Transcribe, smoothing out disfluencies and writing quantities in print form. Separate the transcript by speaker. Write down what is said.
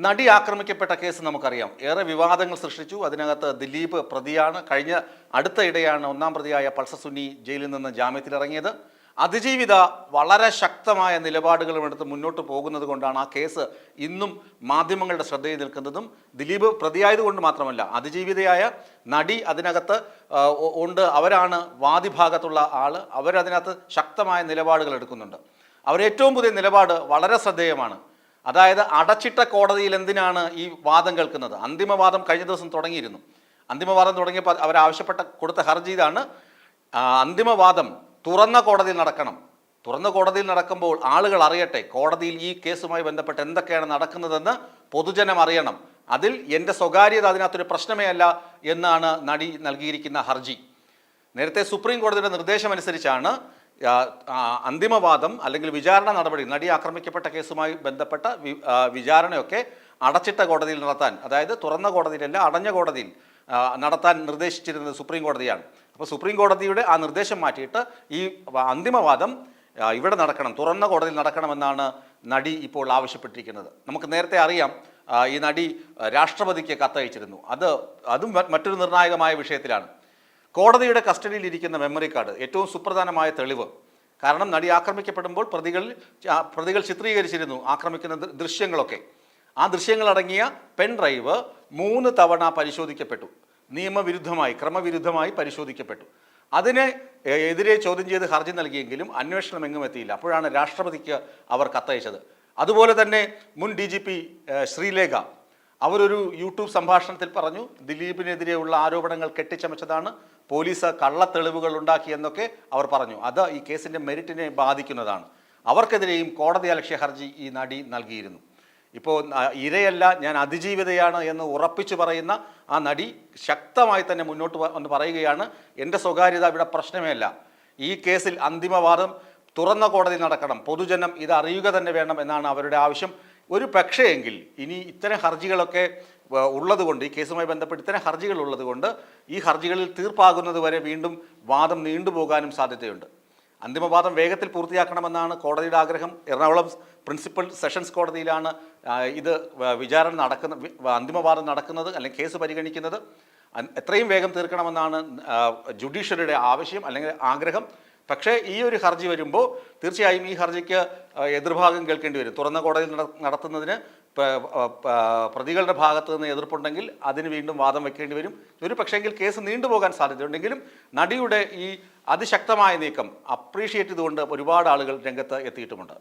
Speaker 1: നടി ആക്രമിക്കപ്പെട്ട കേസ് നമുക്കറിയാം. ഏറെ വിവാദങ്ങൾ സൃഷ്ടിച്ചു. അതിനകത്ത് ദിലീപ് പ്രതിയാണ്. അടുത്തയിടെയാണ് ഒന്നാം പ്രതിയായ പൾസർ സുന്നി ജയിലിൽ നിന്ന് ജാമ്യത്തിലിറങ്ങിയത്. അതിജീവിത വളരെ ശക്തമായ നിലപാടുകളും എടുത്ത് മുന്നോട്ട് പോകുന്നത് കൊണ്ടാണ് ആ കേസ് ഇന്നും മാധ്യമങ്ങളുടെ ശ്രദ്ധയിൽ നിൽക്കുന്നതും. ദിലീപ് പ്രതിയായതുകൊണ്ട് മാത്രമല്ല, അതിജീവിതയായ നടി അതിനകത്ത് ഉണ്ട്. അവരാണ് വാദിഭാഗത്തുള്ള ആൾ. അവരതിനകത്ത് ശക്തമായ നിലപാടുകൾ എടുക്കുന്നുണ്ട്. അവരേറ്റവും പുതിയ നിലപാട് വളരെ ശ്രദ്ധേയമാണ്. അതായത് അടച്ചിട്ട കോടതിയിൽ എന്തിനാണ് ഈ വാദം കേൾക്കുന്നത്? അന്തിമവാദം കഴിഞ്ഞ ദിവസം തുടങ്ങിയിരുന്നു. അന്തിമവാദം തുടങ്ങിയപ്പോൾ അവരാവശ്യപ്പെട്ട കൊടുത്ത ഹർജി ഇതാണ്: അന്തിമവാദം തുറന്ന കോടതിയിൽ നടക്കണം. തുറന്ന കോടതിയിൽ നടക്കുമ്പോൾ ആളുകൾ അറിയട്ടെ, കോടതിയിൽ ഈ കേസുമായി ബന്ധപ്പെട്ട് എന്തൊക്കെയാണ് നടക്കുന്നതെന്ന് പൊതുജനം അറിയണം. അതിൽ എൻ്റെ സ്വകാര്യത അതിനകത്തൊരു പ്രശ്നമേ അല്ല എന്നാണ് നടി നൽകിയിരിക്കുന്ന ഹർജി. നേരത്തെ സുപ്രീം കോടതിയുടെ നിർദ്ദേശമനുസരിച്ചാണ് അന്തിമവാദം അല്ലെങ്കിൽ വിചാരണ നടപടി, നടി ആക്രമിക്കപ്പെട്ട കേസുമായി ബന്ധപ്പെട്ട വിചാരണയൊക്കെ അടച്ചിട്ട കോടതിയിൽ നടത്താൻ, അതായത് തുറന്ന കോടതിയിലല്ല അടഞ്ഞ കോടതിയിൽ നടത്താൻ നിർദ്ദേശിച്ചിരുന്നത് സുപ്രീം കോടതിയാണ്. അപ്പോൾ സുപ്രീം കോടതിയുടെ ആ നിർദ്ദേശം മാറ്റിയിട്ട് ഈ അന്തിമവാദം ഇവിടെ നടക്കണം, തുറന്ന കോടതിയിൽ നടക്കണമെന്നാണ് നടി ഇപ്പോൾ ആവശ്യപ്പെട്ടിരിക്കുന്നത്. നമുക്ക് നേരത്തെ അറിയാം, ഈ നടി രാഷ്ട്രപതിക്ക് കത്തയച്ചിരുന്നു. അതും മറ്റൊരു നിർണായകമായ വിഷയത്തിലാണ്. കോടതിയുടെ കസ്റ്റഡിയിൽ ഇരിക്കുന്ന മെമ്മറി കാർഡ് ഏറ്റവും സുപ്രധാനമായ തെളിവ്. കാരണം നടി ആക്രമിക്കപ്പെടുമ്പോൾ പ്രതികൾ ചിത്രീകരിച്ചിരുന്നു ആക്രമിക്കുന്ന ദൃശ്യങ്ങളൊക്കെ. ആ ദൃശ്യങ്ങളടങ്ങിയ പെൻ ഡ്രൈവ് 3 തവണ പരിശോധിക്കപ്പെട്ടു. നിയമവിരുദ്ധമായി, ക്രമവിരുദ്ധമായി പരിശോധിക്കപ്പെട്ടു. അതിനെ എതിരെ ചോദ്യം ചെയ്ത് ഹർജി നൽകിയെങ്കിലും അന്വേഷണം എങ്ങും എത്തിയില്ല. അപ്പോഴാണ് രാഷ്ട്രപതിക്ക് അവർ കത്തയച്ചത്. അതുപോലെ തന്നെ മുൻ DGP ശ്രീലേഖ അവരൊരു യൂട്യൂബ് സംഭാഷണത്തിൽ പറഞ്ഞു, ദിലീപിനെതിരെയുള്ള ആരോപണങ്ങൾ കെട്ടിച്ചമച്ചതാണ്, പോലീസ് കള്ളത്തെളിവുകൾ ഉണ്ടാക്കിയെന്നൊക്കെ അവർ പറഞ്ഞു. അത് ഈ കേസിൻ്റെ മെറിറ്റിനെ ബാധിക്കുന്നതാണ്. അവർക്കെതിരെയും കോടതിയലക്ഷ്യ ഹർജി ഈ നടി നൽകിയിരുന്നു. ഇപ്പോൾ ഇരയല്ല, ഞാൻ അതിജീവിതയാണ് എന്ന് ഉറപ്പിച്ചു പറയുന്ന ആ നടി ശക്തമായി തന്നെ മുന്നോട്ട് വന്ന് പറയുകയാണ്, എൻ്റെ സ്വകാര്യത ഇവിടെ പ്രശ്നമേ അല്ല. ഈ കേസിൽ അന്തിമവാദം തുറന്ന കോടതി നടക്കണം, പൊതുജനം ഇത് അറിയുക തന്നെ വേണം എന്നാണ് അവരുടെ ആവശ്യം. ഒരു പക്ഷേയെങ്കിൽ ഇനി ഇത്തരം ഹർജികളൊക്കെ ഉള്ളതുകൊണ്ട്, ഈ കേസുമായി ബന്ധപ്പെട്ട് ഇത്തരം ഹർജികൾ ഉള്ളതുകൊണ്ട് ഈ ഹർജികളിൽ തീർപ്പാകുന്നത് വരെ വീണ്ടും വാദം നീണ്ടുപോകാനും സാധ്യതയുണ്ട്. അന്തിമവാദം വേഗത്തിൽ പൂർത്തിയാക്കണമെന്നാണ് കോടതിയുടെ ആഗ്രഹം. എറണാകുളം പ്രിൻസിപ്പൽ സെഷൻസ് കോടതിയിലാണ് ഇത് അന്തിമവാദം നടക്കുന്നത്, അല്ലെങ്കിൽ കേസ് പരിഗണിക്കുന്നത്. എത്രയും വേഗം തീർക്കണമെന്നാണ് ജുഡീഷ്യറിയുടെ ആവശ്യം അല്ലെങ്കിൽ ആഗ്രഹം. പക്ഷേ ഈ ഒരു ഹർജി വരുമ്പോൾ തീർച്ചയായും ഈ ഹർജിക്ക് എതിർഭാഗം കേൾക്കേണ്ടി വരും. തുറന്ന കോടതിയിൽ നടത്തുന്നതിന് പ്രതികളുടെ ഭാഗത്തു നിന്ന് എതിർപ്പുണ്ടെങ്കിൽ അതിന് വീണ്ടും വാദം വെക്കേണ്ടി വരും. ഒരു പക്ഷേങ്കിൽ കേസ് നീണ്ടുപോകാൻ സാധ്യതയുണ്ടെങ്കിലും നടിയുടെ ഈ അതിശക്തമായ നീക്കം അപ്രീഷിയേറ്റ് ചെയ്തുകൊണ്ട് ഒരുപാട് ആളുകൾ രംഗത്ത് എത്തിയിട്ടുമുണ്ട്.